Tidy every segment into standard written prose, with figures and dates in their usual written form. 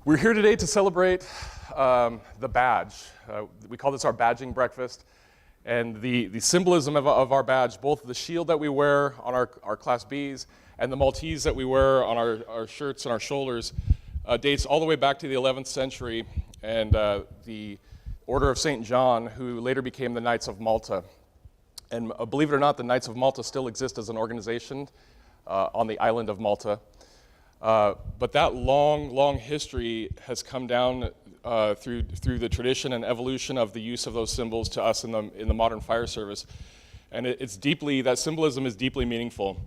We're here today to celebrate the badge. We call this our badging breakfast. And the symbolism of our badge, both the shield that we wear on our Class Bs and the Maltese that we wear on our shirts and our shoulders, dates all the way back to the 11th century and the Order of St. John, who later became the Knights of Malta. And believe it or not, the Knights of Malta still exist as an organization on the island of Malta. But that long history has come down through the tradition and evolution of the use of those symbols to us in the modern fire service. And that symbolism is deeply meaningful.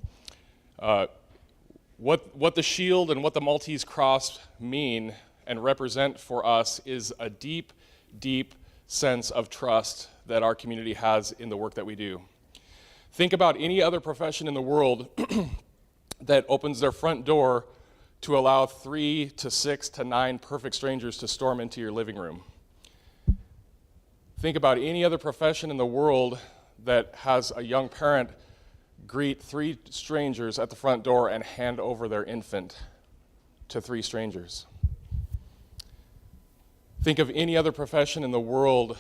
What the shield and what the Maltese cross mean and represent for us is a deep sense of trust that our community has in the work that we do. Think about any other profession in the world that opens their front door to allow 3 to 6 to 9 perfect strangers to storm into your living room. Think about any other profession in the world that has a young parent greet 3 strangers at the front door and hand over their infant to 3 strangers. Think of any other profession in the world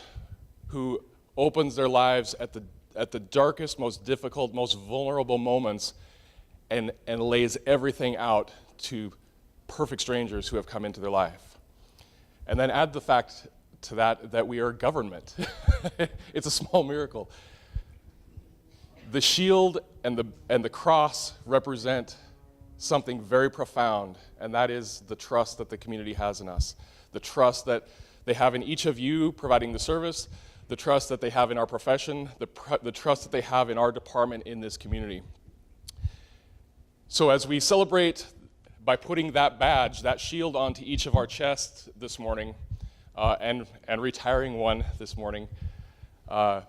who opens their lives at the darkest, most difficult, most vulnerable moments and lays everything out to perfect strangers who have come into their life. And then add the fact to that we are government. It's a small miracle. The shield and the cross represent something very profound, and that is the trust that the community has in us. The trust that they have in each of you providing the service, the trust that they have in our profession, the trust that they have in our department in this community. So as we celebrate by putting that badge, that shield onto each of our chests this morning, and retiring one this morning, I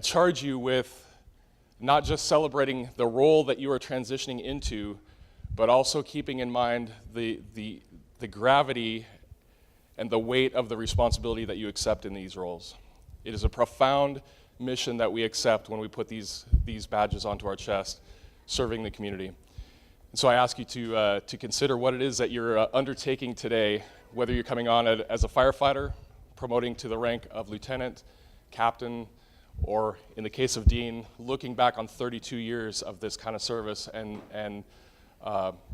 charge you with not just celebrating the role that you are transitioning into, but also keeping in mind the gravity and the weight of the responsibility that you accept in these roles. It is a profound mission that we accept when we put these badges onto our chest, serving the community. And so I ask you to consider what it is that you're undertaking today, whether you're coming on as a firefighter, promoting to the rank of lieutenant, captain, or in the case of Dean, looking back on 32 years of this kind of service and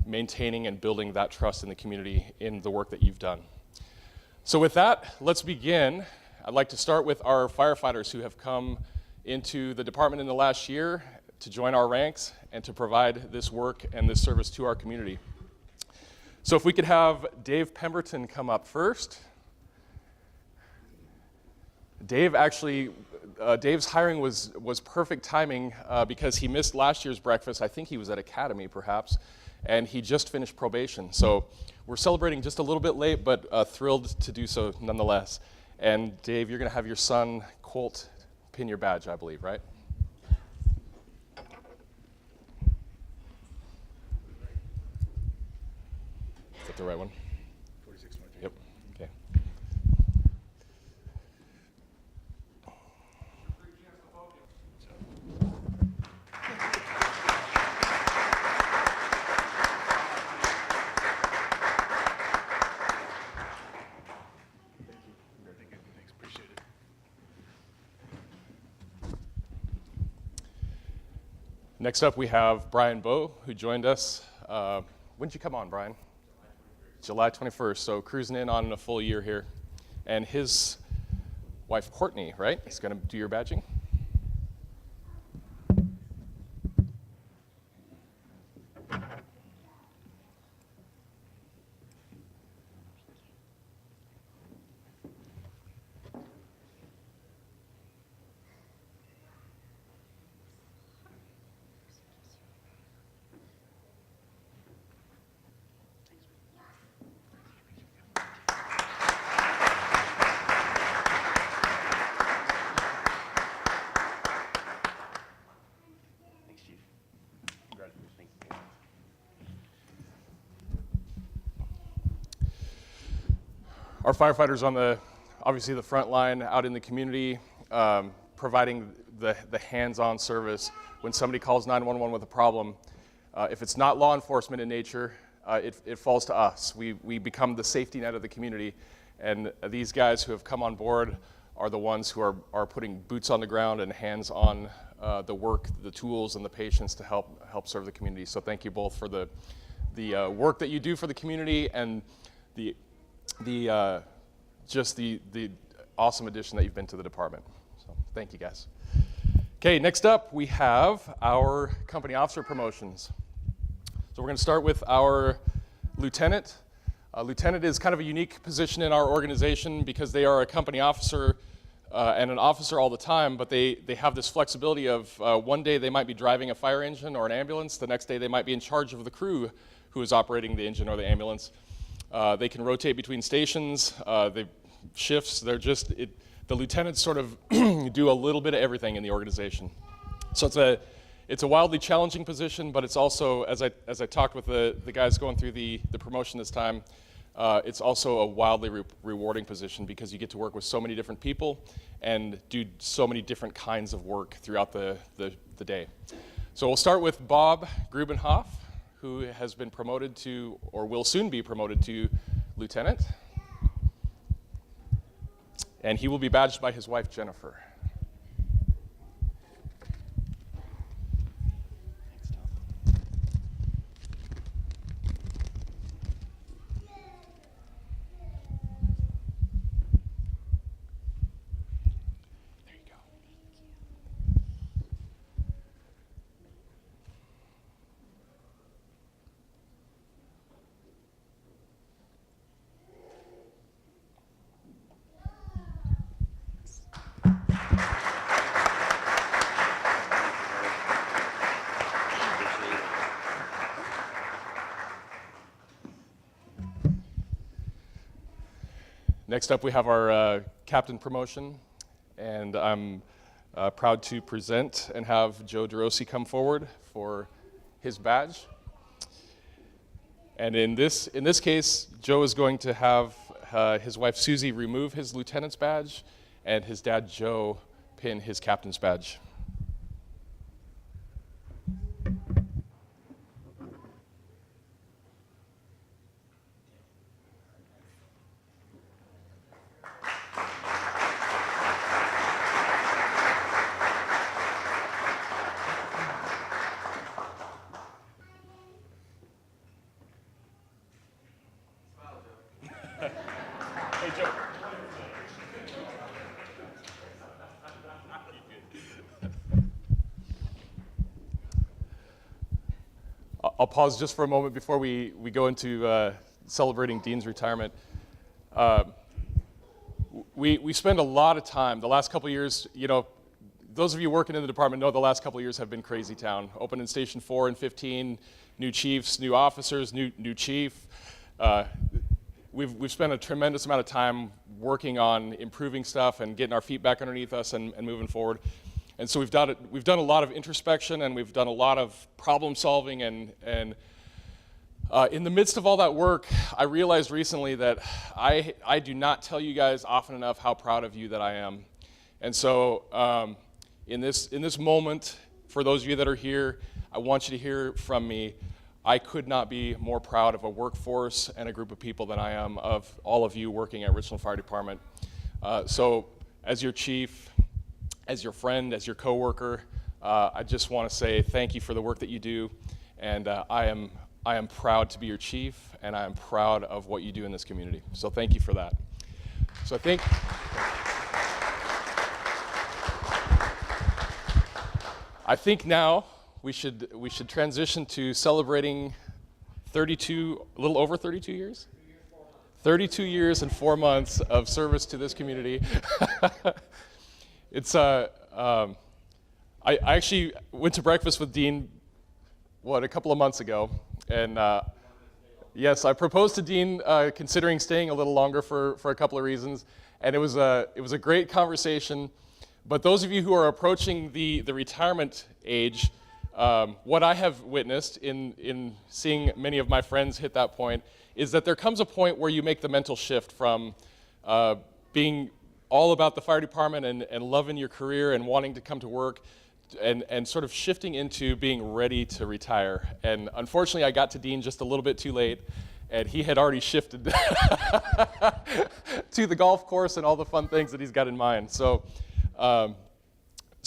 maintaining and building that trust in the community in the work that you've done. So with that, let's begin. I'd like to start with our firefighters who have come into the department in the last year to join our ranks and to provide this work and this service to our community. So if we could have Dave Pemberton come up first. Dave's hiring was perfect timing because he missed last year's breakfast. I think he was at Academy perhaps, and he just finished probation. So we're celebrating just a little bit late, but thrilled to do so nonetheless. And Dave, you're gonna have your son, Colt, pin your badge, I believe, right? Is that the right one? 4623. Yep, okay. Next up, we have Brian Bowe, who joined us. When did you come on, Brian? July 21st, so cruising in on a full year here. And his wife, Courtney, right, is going to do your badging? Our firefighters on obviously the front line out in the community, providing the hands-on service when somebody calls 911 with a problem. If it's not law enforcement in nature, it falls to us. We become the safety net of the community, and these guys who have come on board are the ones who are putting boots on the ground and hands on the work, the tools, and the patience to help serve the community. So thank you both for the work that you do for the community and the awesome addition that you've been to the department. So thank you, guys. Okay, next up we have our company officer promotions. So we're going to start with our lieutenant. Lieutenant is kind of a unique position in our organization because they are a company officer and an officer all the time, but they have this flexibility of one day they might be driving a fire engine or an ambulance, the next day they might be in charge of the crew who is operating the engine or the ambulance. They can rotate between stations, they shifts, the lieutenants sort of do a little bit of everything in the organization. So it's a wildly challenging position, but it's also, as I talked with the guys going through the promotion this time, it's also a wildly rewarding position because you get to work with so many different people and do so many different kinds of work throughout the day. So we'll start with Bob Grubenhoff, who has been promoted to, or will soon be promoted to, lieutenant. And he will be badged by his wife, Jennifer. Next up, we have our captain promotion, and I'm proud to present and have Joe DeRousie come forward for his badge. And in this case, Joe is going to have his wife Susie remove his lieutenant's badge, and his dad Joe pin his captain's badge. Hey, Joe. I'll pause just for a moment before we go into celebrating Dean's retirement. We spend a lot of time, the last couple of years, you know, those of you working in the department know the last couple of years have been crazy town. Opened in Station 4 and 15, new chiefs, new officers, new chief. We've spent a tremendous amount of time working on improving stuff and getting our feet back underneath us and moving forward. And so we've done a lot of introspection, and we've done a lot of problem solving, and in the midst of all that work, I realized recently that I do not tell you guys often enough how proud of you that I am. And so in this moment, for those of you that are here, I want you to hear from me. I could not be more proud of a workforce and a group of people than I am of all of you working at Richland Fire Department. So as your chief, as your friend, as your coworker, I just want to say thank you for the work that you do, and I am proud to be your chief, and I am proud of what you do in this community. So thank you for that. So I think now we should transition to celebrating a little over 32 years? 32 years and 4 months of service to this community. It's I actually went to breakfast with Dean, a couple of months ago, and yes, I proposed to Dean considering staying a little longer for a couple of reasons, and it was a great conversation. But those of you who are approaching the retirement age, what I have witnessed in seeing many of my friends hit that point is that there comes a point where you make the mental shift from being all about the fire department and loving your career and wanting to come to work and sort of shifting into being ready to retire. And unfortunately, I got to Dean just a little bit too late, and he had already shifted to the golf course and all the fun things that he's got in mind. So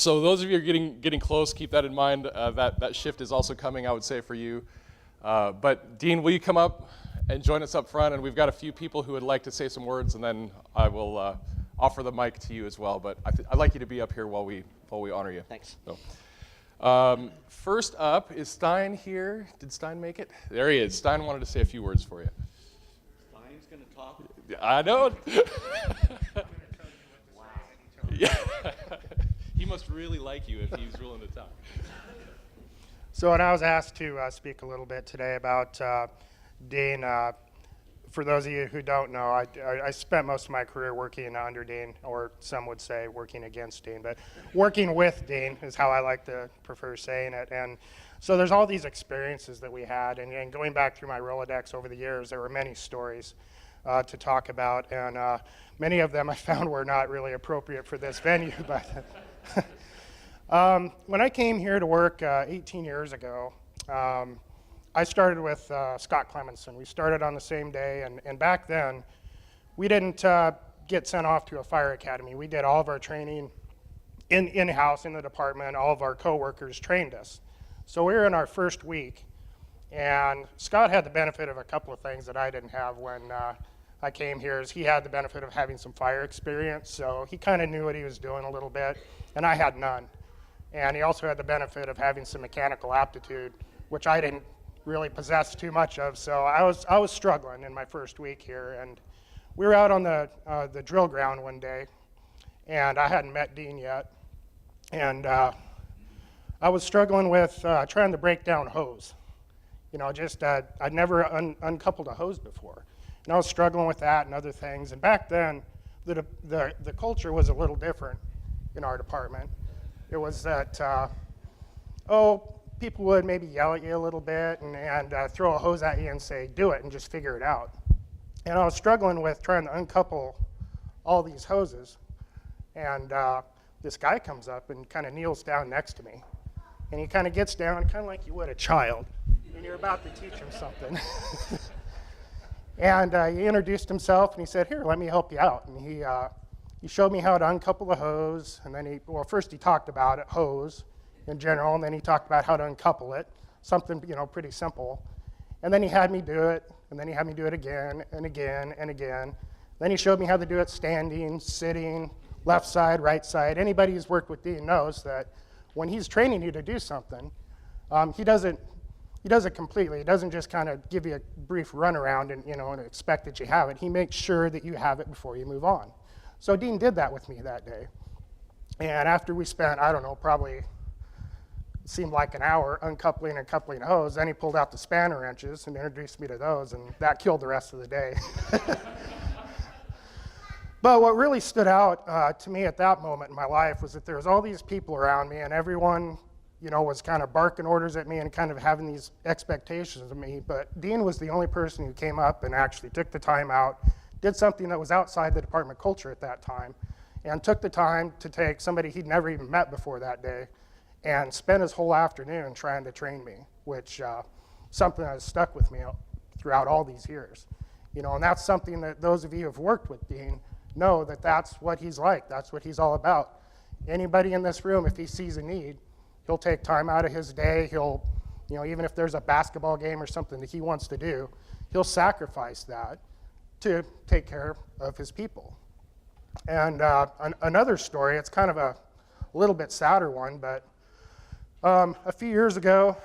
those of you who are getting close, keep that in mind. That shift is also coming, I would say, for you. But Dean, will you come up and join us up front? And we've got a few people who would like to say some words, and then I will offer the mic to you as well. But I'd like you to be up here while we honor you. Thanks. So, first up, is Stein here? Did Stein make it? There he is. Stein wanted to say a few words for you. Stein's going to talk? I know. Yeah. He must really like you if he's willing to talk. So when I was asked to speak a little bit today about Dean, for those of you who don't know, I spent most of my career working under Dean, or some would say working against Dean, but working with Dean is how I like to prefer saying it. And so there's all these experiences that we had, and going back through my Rolodex over the years, there were many stories to talk about, and many of them I found were not really appropriate for this venue. But when I came here to work 18 years ago, I started with Scott Clemenson. We started on the same day, and back then, we didn't get sent off to a fire academy. We did all of our training in-house in the department. All of our coworkers trained us. So we were in our first week, and Scott had the benefit of a couple of things that I didn't have when I came here. Is he had the benefit of having some fire experience, so he kind of knew what he was doing a little bit, and I had none. And he also had the benefit of having some mechanical aptitude, which I didn't really possess too much of. So I was struggling in my first week here, and we were out on the drill ground one day, and I hadn't met Dean yet, and I was struggling with trying to break down hose. You know, just I'd never uncoupled a hose before, and I was struggling with that and other things. And back then, the culture was a little different in our department. It was that people would maybe yell at you a little bit and throw a hose at you and say, do it, and just figure it out. And I was struggling with trying to uncouple all these hoses. And this guy comes up and kind of kneels down next to me. And he kind of gets down, kind of like you would a child, and you're about to teach him something. And he introduced himself, and he said, here, let me help you out. And he showed me how to uncouple the hose. And then first he talked about it, hose in general, and then he talked about how to uncouple it, something, pretty simple. And then he had me do it, and then he had me do it again and again and again. Then he showed me how to do it standing, sitting, left side, right side. Anybody who's worked with Dean knows that when he's training you to do something, he does it completely. He doesn't just kind of give you a brief runaround and expect that you have it. He makes sure that you have it before you move on. So Dean did that with me that day. And after we spent, I don't know, probably seemed like an hour uncoupling and coupling a hose, then he pulled out the spanner wrenches and introduced me to those, and that killed the rest of the day. But what really stood out to me at that moment in my life was that there was all these people around me, and everyone was kind of barking orders at me and kind of having these expectations of me. But Dean was the only person who came up and actually took the time out, did something that was outside the department culture at that time, and took the time to take somebody he'd never even met before that day and spent his whole afternoon trying to train me, which something that has stuck with me throughout all these years. And that's something that those of you who have worked with Dean know that that's what he's like. That's what he's all about. Anybody in this room, if he sees a need, he'll take time out of his day. He'll, even if there's a basketball game or something that he wants to do, he'll sacrifice that to take care of his people. And another story, it's kind of a little bit sadder one, but a few years ago,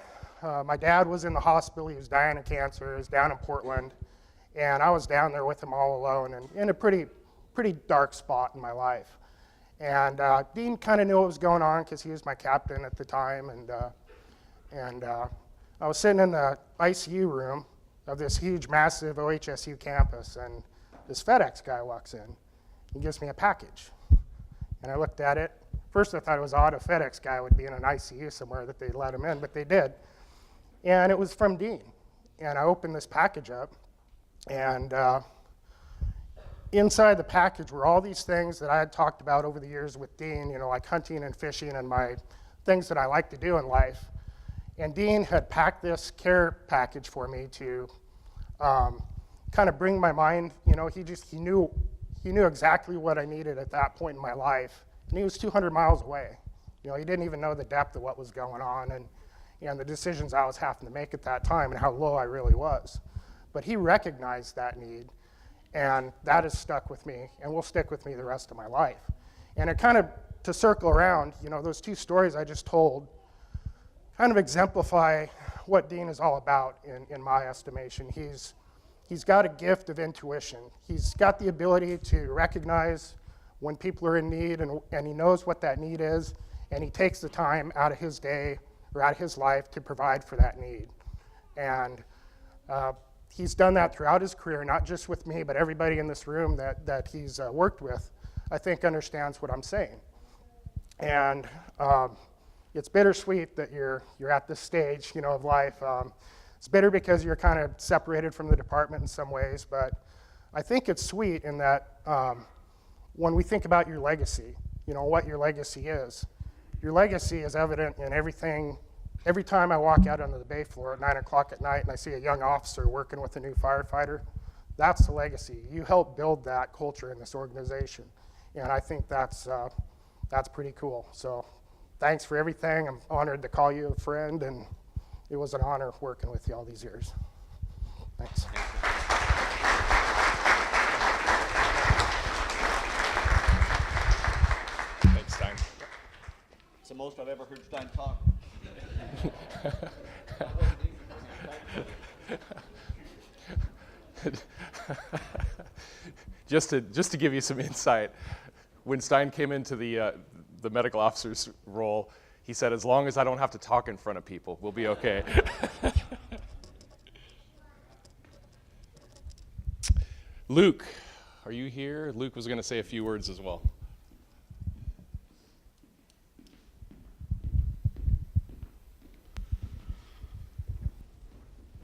my dad was in the hospital. He was dying of cancer. He was down in Portland, and I was down there with him all alone and in a pretty dark spot in my life. And Dean kind of knew what was going on because he was my captain at the time, and I was sitting in the ICU room of this huge, massive OHSU campus, and this FedEx guy walks in. He gives me a package, and I looked at it. First, I thought it was odd a FedEx guy would be in an ICU somewhere that they'd let him in, but they did. And it was from Dean. And I opened this package up, and inside the package were all these things that I had talked about over the years with Dean, like hunting and fishing and my things that I like to do in life. And Dean had packed this care package for me to kind of bring my mind, you know, he knew exactly what I needed at that point in my life. And he was 200 miles away. You know, he didn't even know the depth of what was going on and the decisions I was having to make at that time and how low I really was. But he recognized that need, and that has stuck with me and will stick with me the rest of my life. And it kind of, to circle around, you know, those two stories I just told kind of exemplify what Dean is all about in my estimation. He's got a gift of intuition. He's got the ability to recognize when people are in need, and he knows what that need is, and he takes the time out of his day or out of his life to provide for that need. And he's done that throughout his career, not just with me, but everybody in this room that he's worked with, I think understands what I'm saying. And it's bittersweet that you're at this stage, you know, of life. It's bitter because you're kind of separated from the department in some ways, but I think it's sweet in that when we think about your legacy, you know, what your legacy is. Your legacy is evident in everything. Every time I walk out onto the bay floor at 9 o'clock at night and I see a young officer working with a new firefighter, that's the legacy. You helped build that culture in this organization, and I think that's pretty cool. So thanks for everything. I'm honored to call you a friend, and it was an honor working with you all these years. Thanks. Thanks, Stein. It's the most I've ever heard Stein talk. Just to give you some insight, when Stein came into the medical officer's role, he said, as long as I don't have to talk in front of people, we'll be okay. Luke, are you here? Luke was going to say a few words as well.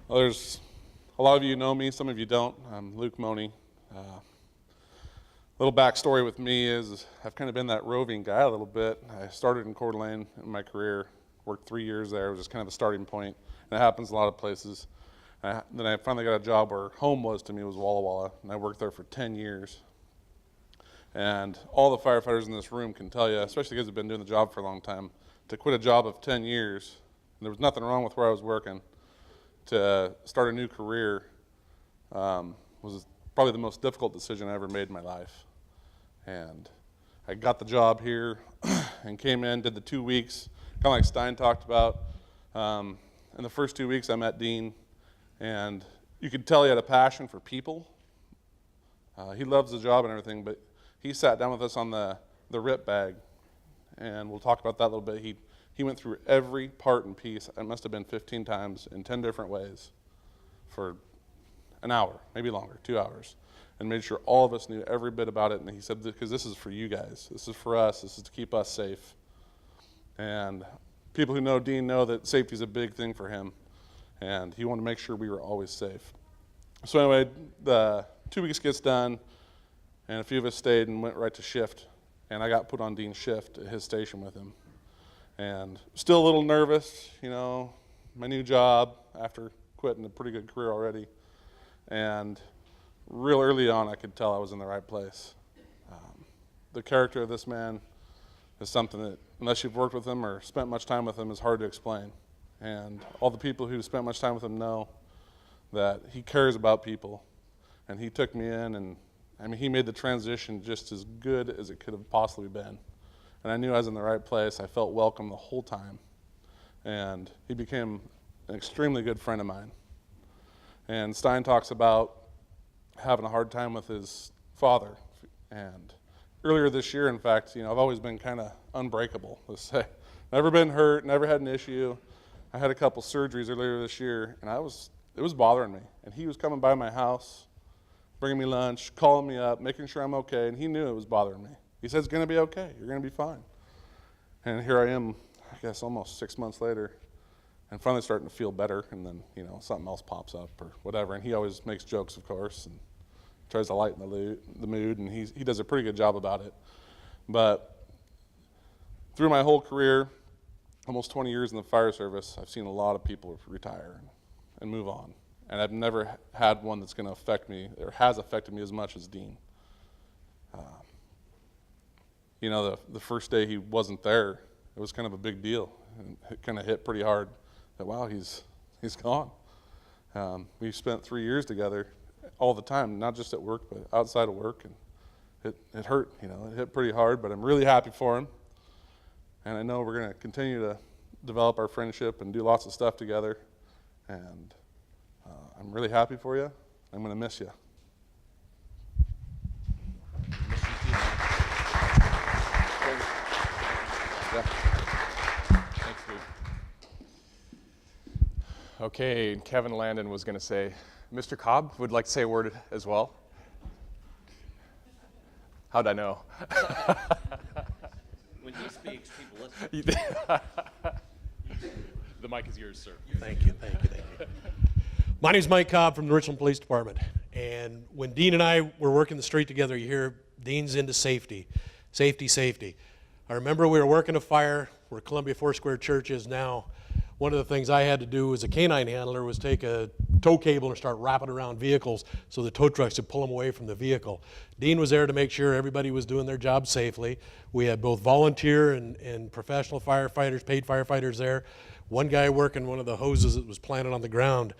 Well, there's a lot of you know me, some of you don't. I'm Luke Mone. Little backstory with me is I've kind of been that roving guy a little bit. I started in Coeur d'Alene in my career, worked 3 years there. It was just kind of the starting point, and it happens a lot of places. Then I finally got a job where home was to me was Walla Walla, and I worked there for 10 years. And all the firefighters in this room can tell you, especially because they've been doing the job for a long time, to quit a job of 10 years, and there was nothing wrong with where I was working, to start a new career was probably the most difficult decision I ever made in my life. And I got the job here and came in, did the 2 weeks, kind of like Stein talked about. In the first 2 weeks I met Dean, and you could tell he had a passion for people. He loves the job and everything, but he sat down with us on the RIP bag, and we'll talk about that a little bit. He went through every part and piece, it must have been 15 times in 10 different ways for an hour, maybe longer, 2 hours, and made sure all of us knew every bit about it. And he said, because this is for you guys, this is for us, this is to keep us safe. And people who know Dean know that safety is a big thing for him, and he wanted to make sure we were always safe. So anyway, the 2 weeks gets done, and a few of us stayed and went right to shift, and I got put on Dean's shift at his station with him. And still a little nervous, you know, my new job after quitting a pretty good career already. And real early on, I could tell I was in the right place. The character of this man is something that, unless you've worked with him or spent much time with him, is hard to explain. And all the people who spent much time with him know that he cares about people. And he took me in, and I mean, he made the transition just as good as it could have possibly been. And I knew I was in the right place. I felt welcome the whole time. And he became an extremely good friend of mine. And Stein talks about having a hard time with his father. And earlier this year, in fact, you know, I've always been kind of unbreakable, let's say. Never been hurt, never had an issue. I had a couple surgeries earlier this year, and it was bothering me. And he was coming by my house, bringing me lunch, calling me up, making sure I'm okay, and he knew it was bothering me. He said, it's going to be okay, you're going to be fine. And here I am, I guess almost 6 months later, and finally starting to feel better, and then, you know, something else pops up or whatever, and he always makes jokes, of course, and tries to lighten the mood, and he does a pretty good job about it. But through my whole career, almost 20 years in the fire service, I've seen a lot of people retire and move on. And I've never had one that's going to affect me or has affected me as much as Dean. You know, the first day he wasn't there, it was kind of a big deal. And it kind of hit pretty hard that, wow, he's gone. We spent 3 years together all the time, not just at work, but outside of work. And it hurt, you know, it hit pretty hard, but I'm really happy for him. And I know we're going to continue to develop our friendship and do lots of stuff together. And I'm really happy for you. I'm going to miss you. Yeah. Thanks, dude. Okay, Kevin Landon was going to say, Mr. Cobb would like to say a word as well. How'd I know? When he speaks, people listen. The mic is yours, sir. Thank you. My name is Mike Cobb from the Richland Police Department. And when Dean and I were working the street together, you hear Dean's into safety. Safety. I remember we were working a fire where Columbia Foursquare Church is now. One of the things I had to do as a canine handler was take a tow cable and start wrapping around vehicles so the tow trucks would pull them away from the vehicle. Dean was there to make sure everybody was doing their job safely. We had both volunteer and professional firefighters, paid firefighters there. One guy working one of the hoses that was planted on the ground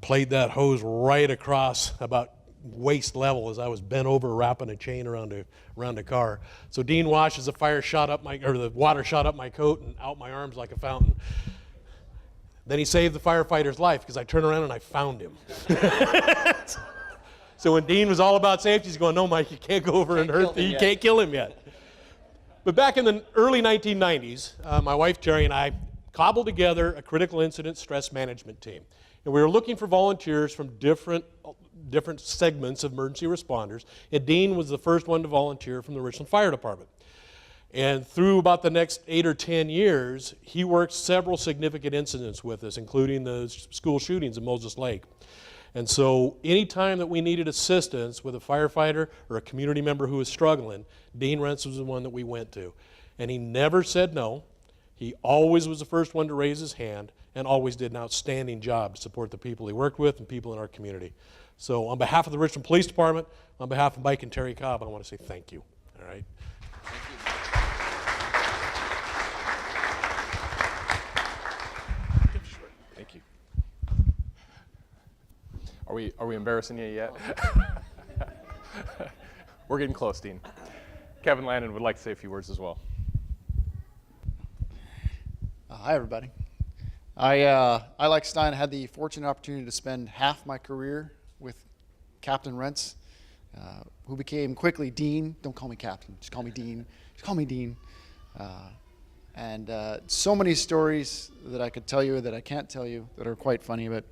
played that hose right across about waist level as I was bent over wrapping a chain around a car. So Dean watched as the water shot up my coat and out my arms like a fountain. Then he saved the firefighter's life because I turned around and I found him. So when Dean was all about safety, he's going, no, Mike, you can't go over and hurt him. You can't kill him yet. But back in the early 1990s, my wife Terry and I cobbled together a critical incident stress management team. And we were looking for volunteers from different segments of emergency responders. And Dean was the first one to volunteer from the Richland Fire Department. And through about the next 8 or 10 years, he worked several significant incidents with us, including the school shootings in Moses Lake. And so anytime that we needed assistance with a firefighter or a community member who was struggling, Dean Reents was the one that we went to. And he never said no. He always was the first one to raise his hand and always did an outstanding job to support the people he worked with and people in our community. So on behalf of the Richland Police Department, on behalf of Mike and Terry Cobb, I want to say thank you. All right. Thank you. Are we embarrassing you yet? We're getting close, Dean. Kevin Landon would like to say a few words as well. Hi, everybody. I, like Stein, had the fortunate opportunity to spend half my career with Captain Reents, who became quickly Dean. Don't call me Captain, just call me Dean. Just call me Dean. And so many stories that I could tell you that I can't tell you that are quite funny, but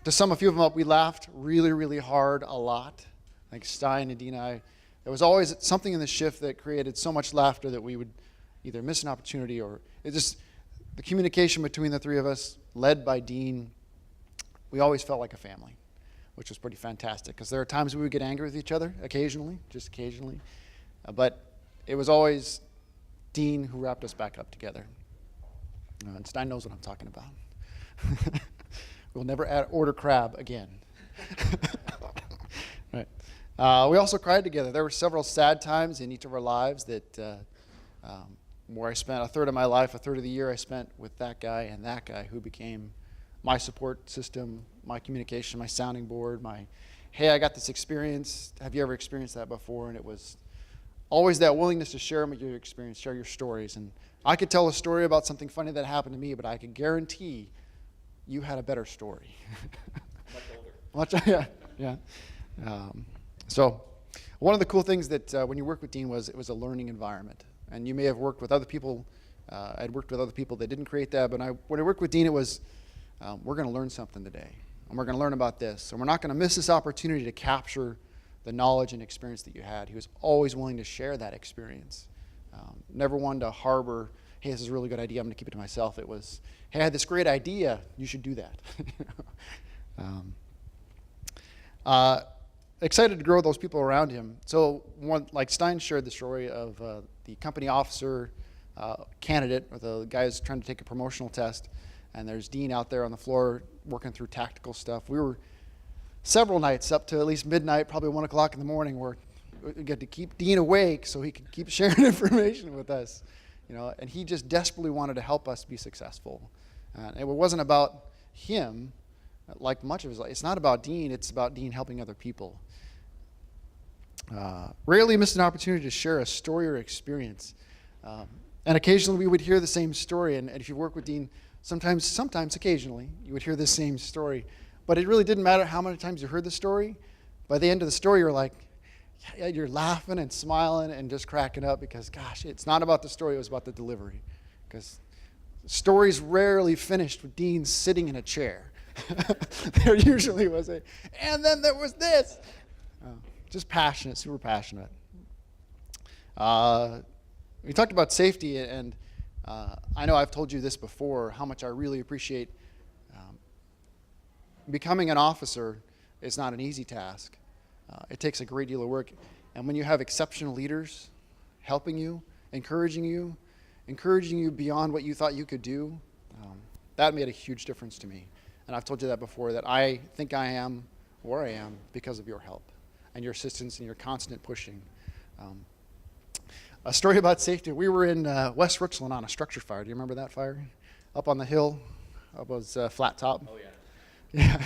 to sum a few of them up, we laughed really, really hard a lot. Like Stein and Dean and I, there was always something in the shift that created so much laughter that we would either miss an opportunity or it just, the communication between the three of us, led by Dean, we always felt like a family, which was pretty fantastic because there are times we would get angry with each other, occasionally, just occasionally, but it was always Dean who wrapped us back up together. And Stein knows what I'm talking about. We'll never order crab again. Right. We also cried together. There were several sad times in each of our lives that where I spent a third of my life, a third of the year I spent with that guy who became my support system, my communication, my sounding board, my, hey, I got this experience. Have you ever experienced that before? And it was always that willingness to share your experience, share your stories. And I could tell a story about something funny that happened to me, but I could guarantee you had a better story. Much older. Yeah. So one of the cool things that when you work with Dean was it was a learning environment. And you may have worked with other people. I'd worked with other people that didn't create that. But when I worked with Dean, it was, we're going to learn something today. And we're going to learn about this. And we're not going to miss this opportunity to capture the knowledge and experience that you had. He was always willing to share that experience. Never one to harbor, hey, this is a really good idea, I'm going to keep it to myself. It was, hey, I had this great idea, you should do that. Excited to grow those people around him. So like Stein shared the story of the company officer candidate, or the guy who's trying to take a promotional test, and there's Dean out there on the floor working through tactical stuff. We were several nights up to at least midnight, probably 1 o'clock in the morning, where we get to keep Dean awake so he could keep sharing information with us, and he just desperately wanted to help us be successful. And it wasn't about him, like much of his life. It's not about Dean, it's about Dean helping other people. Rarely missed an opportunity to share a story or experience. And occasionally we would hear the same story, and if you work with Dean, sometimes occasionally, you would hear the same story. But it really didn't matter how many times you heard the story. By the end of the story, you're like, yeah, you're laughing and smiling and just cracking up because, gosh, it's not about the story, it was about the delivery. Because stories rarely finished with Dean sitting in a chair. There usually was and then there was this. Just passionate, super passionate. We talked about safety, and I know I've told you this before, how much I really appreciate becoming an officer is not an easy task. It takes a great deal of work. And when you have exceptional leaders helping you, encouraging you beyond what you thought you could do, that made a huge difference to me. And I've told you that before, that I think I am where I am because of your help and your assistance and your constant pushing. A story about safety. We were in West Richland on a structure fire. Do you remember that fire? Up on the hill, up was flat top. Oh, yeah. Yeah.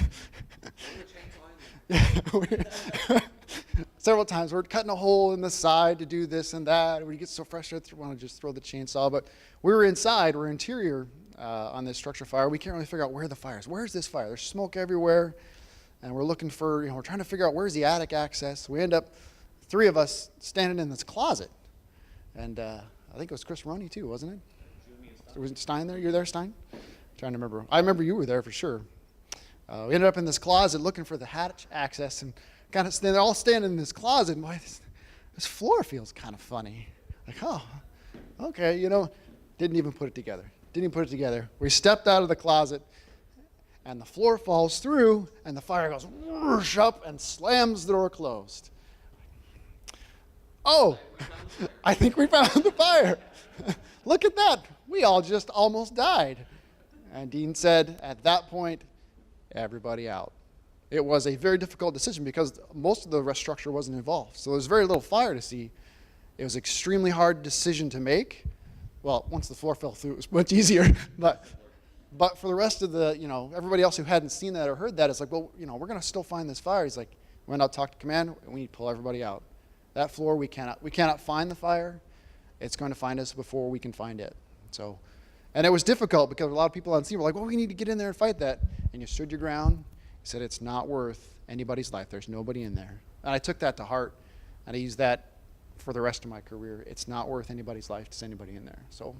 Several times we're cutting a hole in the side to do this and that. We get so frustrated we want to just throw the chainsaw. But we were inside, we're interior on this structure fire. We can't really figure out where the fire is. Where's this fire? There's smoke everywhere. And we're looking for, we're trying to figure out where's the attic access. We end up, 3 of us standing in this closet. And I think it was Chris Roney too, wasn't it? Was Stein there? You were there, Stein? I'm trying to remember. I remember you were there for sure. We ended up in this closet looking for the hatch access, and kind of they're all standing in this closet. And boy, this floor feels kind of funny. Like, oh, okay, didn't even put it together. We stepped out of the closet, and the floor falls through, and the fire goes whoosh up and slams the door closed. Oh, I think we found the fire. Look at that. We all just almost died. And Dean said, at that point, everybody out. It was a very difficult decision because most of the rest structure wasn't involved. So there was very little fire to see. It was an extremely hard decision to make. Well, once the floor fell through, it was much easier. But for the rest of the, everybody else who hadn't seen that or heard that, it's like, well, we're going to still find this fire. He's like, we went out to talk to command, and we need to pull everybody out. That floor, we cannot find the fire. It's going to find us before we can find it. So, and it was difficult because a lot of people on scene were like, well, we need to get in there and fight that. And you stood your ground. You said, it's not worth anybody's life. There's nobody in there. And I took that to heart, and I used that for the rest of my career. It's not worth anybody's life to send anybody in there. So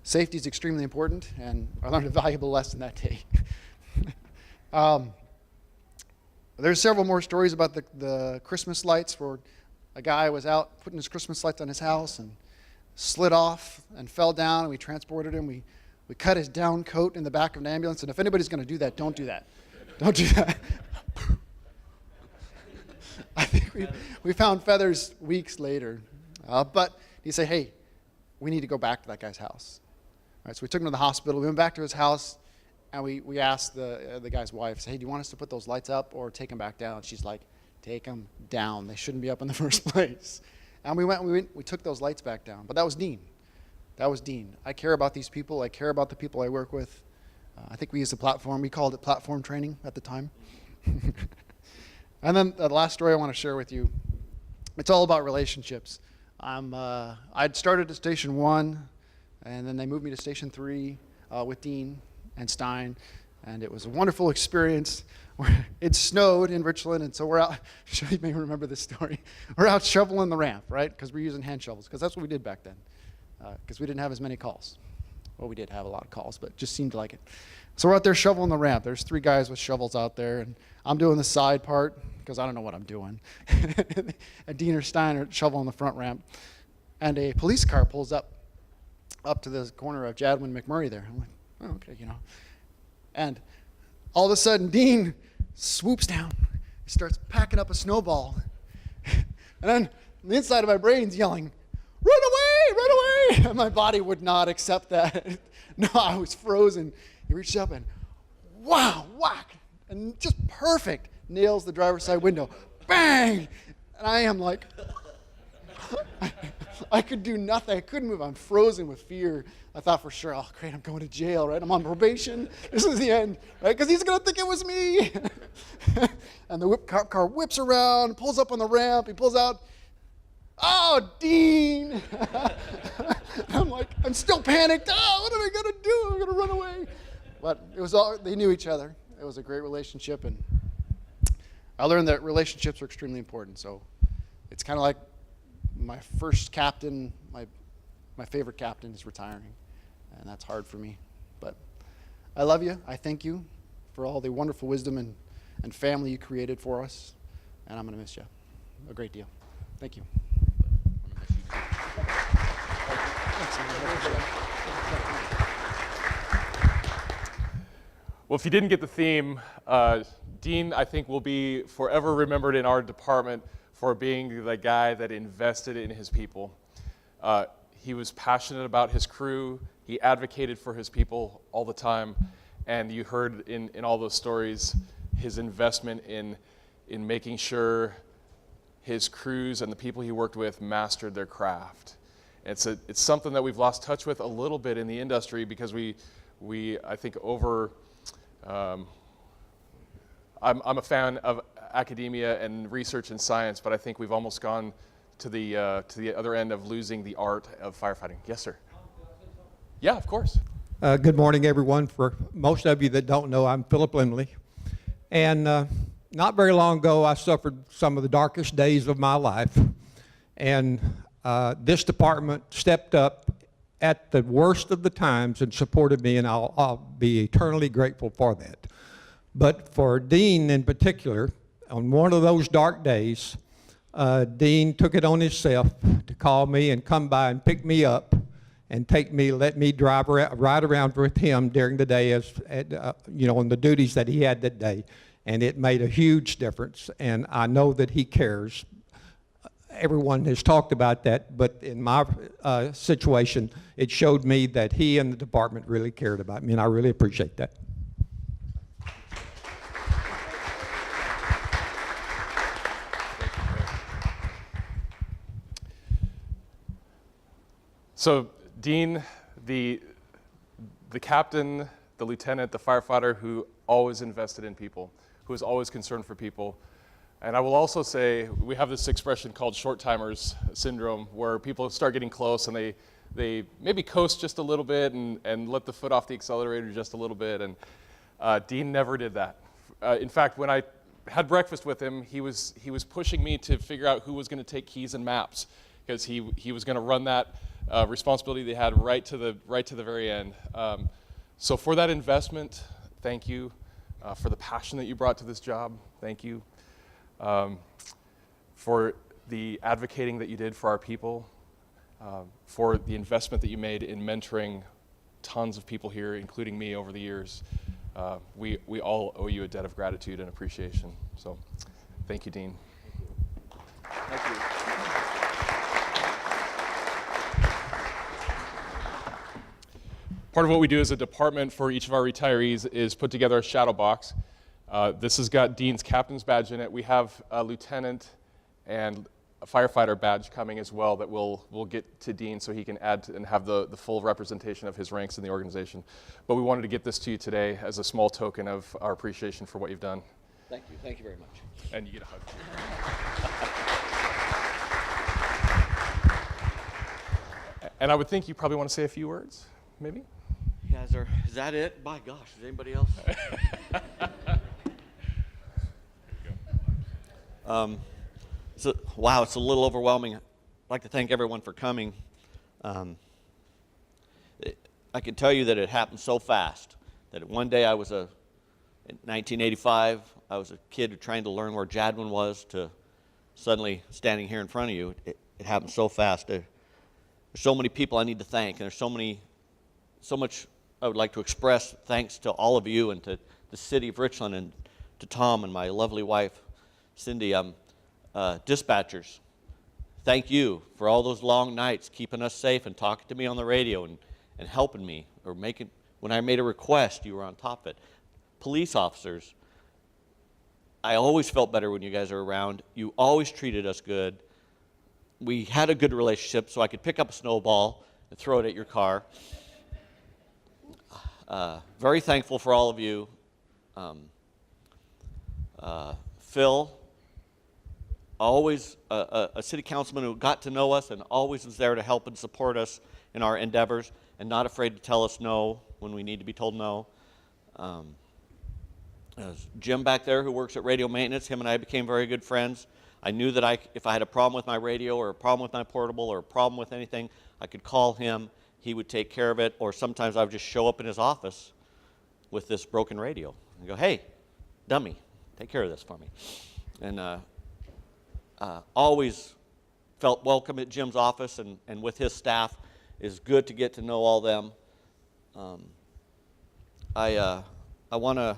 safety is extremely important, and I learned a valuable lesson that day. There's several more stories about the Christmas lights where a guy was out putting his Christmas lights on his house and slid off and fell down, and we transported him. We cut his down coat in the back of an ambulance, and if anybody's going to do that, don't do that. Don't do that. I think we found feathers weeks later. But he said, hey, we need to go back to that guy's house. All right, so we took him to the hospital. We went back to his house, and we asked the guy's wife, hey, do you want us to put those lights up or take them back down? She's like, take them down. They shouldn't be up in the first place. And we took those lights back down. But that was Dean. That was Dean. I care about these people. I care about the people I work with. I think we used a platform. We called it platform training at the time. And then the last story I want to share with you, it's all about relationships. I'd started at Station 1, and then they moved me to Station 3 with Dean and Stein, and it was a wonderful experience. It snowed in Richland, and so we're out. You may remember this story. We're out shoveling the ramp, right? Because we're using hand shovels, because that's what we did back then, because we didn't have as many calls. Well, we did have a lot of calls, but it just seemed like it. So we're out there shoveling the ramp. There's 3 guys with shovels out there, and I'm doing the side part because I don't know what I'm doing. And Dean or Stein are shoveling the front ramp, and a police car pulls up to the corner of Jadwin McMurray there. I'm like, oh, okay, And all of a sudden, Dean swoops down. He starts packing up a snowball. And then the inside of my brain's yelling, run away, run away. Dean! My body would not accept that. No, I was frozen. He reached up and, wow, whack, and just perfect. Nails the driver's side window. Bang! And I am like, I could do nothing. I couldn't move. I'm frozen with fear. I thought for sure, oh, great, I'm going to jail, right? I'm on probation. This is the end, right? Because he's going to think it was me. And the car whips around, pulls up on the ramp. He pulls out. Oh, Dean! I'm like, I'm still panicked. Oh, what am I going to do? I'm going to run away. But it was all, they knew each other. It was a great relationship. And I learned that relationships are extremely important. So it's kind of like my first captain, my favorite captain is retiring. And that's hard for me. But I love you. I thank you for all the wonderful wisdom and family you created for us. And I'm going to miss you a great deal. Thank you. Well, if you didn't get the theme, Dean, I think, will be forever remembered in our department for being the guy that invested in his people. He was passionate about his crew. He advocated for his people all the time. And you heard in all those stories his investment in making sure his crews and the people he worked with mastered their craft. It's something that we've lost touch with a little bit in the industry because we I think I'm a fan of academia and research and science, but I think we've almost gone to the other end of losing the art of firefighting. Yes, sir. Yeah, of course. Good morning, everyone. For most of you that don't know, I'm Phillip Lindley. And not very long ago, I suffered some of the darkest days of my life. And this department stepped up at the worst of the times and supported me, and I'll be eternally grateful for that. But for Dean in particular, on one of those dark days, Dean took it on himself to call me and come by and pick me up and let me ride around with him during the day on the duties that he had that day. And it made a huge difference, and I know that he cares. Everyone has talked about that, but in my situation, it showed me that he and the department really cared about me, and I really appreciate that. So, Dean, the captain, the lieutenant, the firefighter who always invested in people, who was always concerned for people. And I will also say, we have this expression called short-timers syndrome, where people start getting close and they maybe coast just a little bit and let the foot off the accelerator just a little bit. And Dean never did that. In fact, when I had breakfast with him, he was pushing me to figure out who was going to take keys and maps, because he was going to run that responsibility they had right to the very end. So for that investment, thank you. For the passion that you brought to this job, thank you. For the advocating that you did for our people, for the investment that you made in mentoring tons of people here, including me over the years. We all owe you a debt of gratitude and appreciation. So thank you, Dean. Thank you. Part of what we do as a department for each of our retirees is put together a shadow box. This has got Dean's captain's badge in it. We have a lieutenant and a firefighter badge coming as well that we'll get to Dean so he can add and have the full representation of his ranks in the organization. But we wanted to get this to you today as a small token of our appreciation for what you've done. Thank you. Thank you very much. And you get a hug. And I would think you probably want to say a few words, maybe? Yeah, is that it? My gosh, is anybody else? Wow, it's a little overwhelming. I'd like to thank everyone for coming. I can tell you that it happened so fast that one day in 1985, I was a kid trying to learn where Jadwin was to suddenly standing here in front of you. It happened so fast. There's so many people I need to thank, and there's so much I would like to express thanks to all of you and to the city of Richland and to Tom and my lovely wife, Cindy. Dispatchers, thank you for all those long nights keeping us safe and talking to me on the radio and helping me, or making, when I made a request, you were on top of it. Police officers, I always felt better when you guys are around. You always treated us good. We had a good relationship, so I could pick up a snowball and throw it at your car. Very thankful for all of you. Phil, always a city councilman who got to know us and always was there to help and support us in our endeavors and not afraid to tell us no when we need to be told no. Jim back there, who works at radio maintenance, him and I became very good friends. I knew that if I had a problem with my radio or a problem with my portable or a problem with anything, I could call him. He would take care of it, or sometimes I would just show up in his office with this broken radio and go, hey, dummy, take care of this for me. And always felt welcome at Jim's office and with his staff. It's good to get to know all them. I want to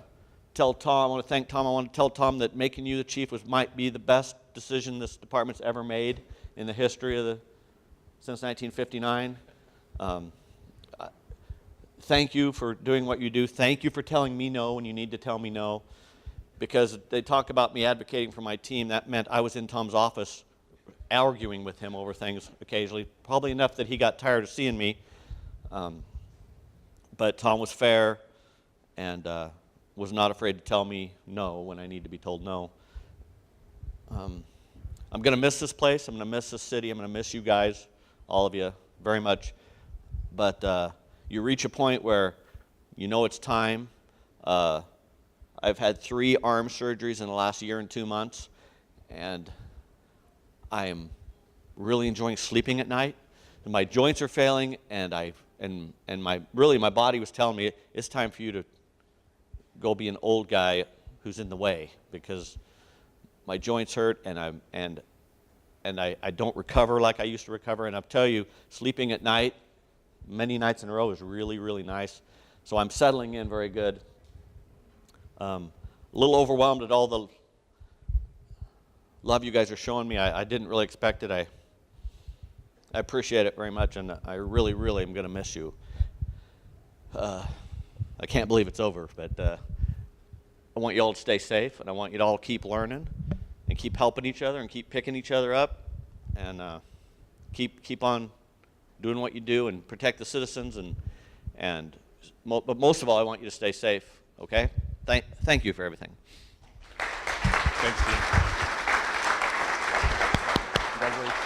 tell Tom, I want to thank Tom, I want to tell Tom that making you the chief might be the best decision this department's ever made in the history of since 1959. Thank you for doing what you do. Thank you for telling me no when you need to tell me no. Because they talk about me advocating for my team, that meant I was in Tom's office arguing with him over things occasionally, probably enough that he got tired of seeing me. But Tom was fair and was not afraid to tell me no when I need to be told no. I'm going to miss this place. I'm going to miss this city. I'm going to miss you guys, all of you, very much. But you reach a point where you know it's time. I've had 3 arm surgeries in the last year and 2 months, and I am really enjoying sleeping at night. And my joints are failing, and my body was telling me it's time for you to go be an old guy who's in the way, because my joints hurt and I don't recover like I used to recover. And I'll tell you, sleeping at night, many nights in a row, is really, really nice. So I'm settling in very good. A little overwhelmed at all the love you guys are showing me. I didn't really expect it. I appreciate it very much, and I really, really am going to miss you. I can't believe it's over, but I want you all to stay safe, and I want you to all keep learning and keep helping each other and keep picking each other up, and keep on doing what you do and protect the citizens, but most of all, I want you to stay safe, okay? Thank you for everything. Thanks, Dean. Congratulations.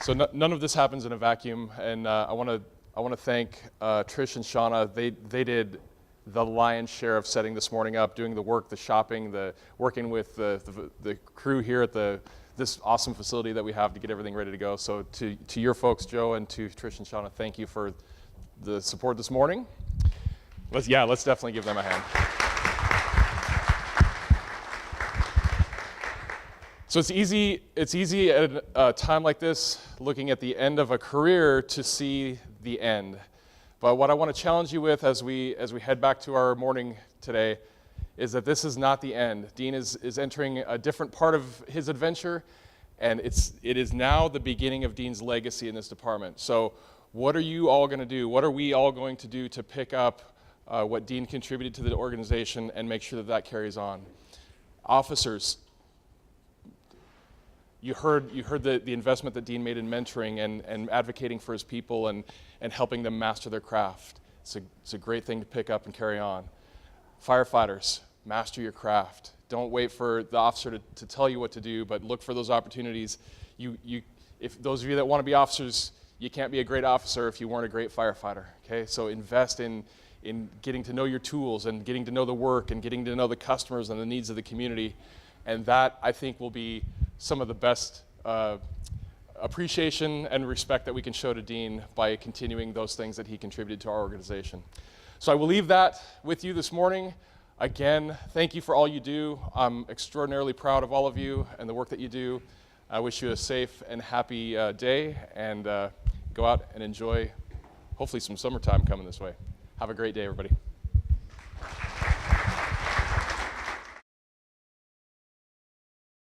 So none of this happens in a vacuum, and I want to thank Trish and Shauna. They did the lion's share of setting this morning up, doing the work, the shopping, working with the crew here at this awesome facility that we have to get everything ready to go. So to your folks, Joe, and to Trish and Shauna, thank you for the support this morning. Let's definitely give them a hand. So it's easy at a time like this, looking at the end of a career, to see the end. But what I want to challenge you with as we head back to our morning today is that this is not the end. Dean is entering a different part of his adventure, and it is now the beginning of Dean's legacy in this department. So what are you all going to do? What are we all going to do to pick up what Dean contributed to the organization and make sure that carries on? Officers, you heard the investment that Dean made in mentoring and advocating for his people and helping them master their craft. It's a great thing to pick up and carry on. Firefighters, master your craft. Don't wait for the officer to tell you what to do, but look for those opportunities. If those of you that want to be officers, you can't be a great officer if you weren't a great firefighter. Okay, so invest in getting to know your tools and getting to know the work and getting to know the customers and the needs of the community, and that, I think, will be some of the best appreciation and respect that we can show to Dean by continuing those things that he contributed to our organization. So I will leave that with you this morning. Again, thank you for all you do. I'm extraordinarily proud of all of you and the work that you do. I wish you a safe and happy day, and go out and enjoy, hopefully, some summertime coming this way. Have a great day, everybody.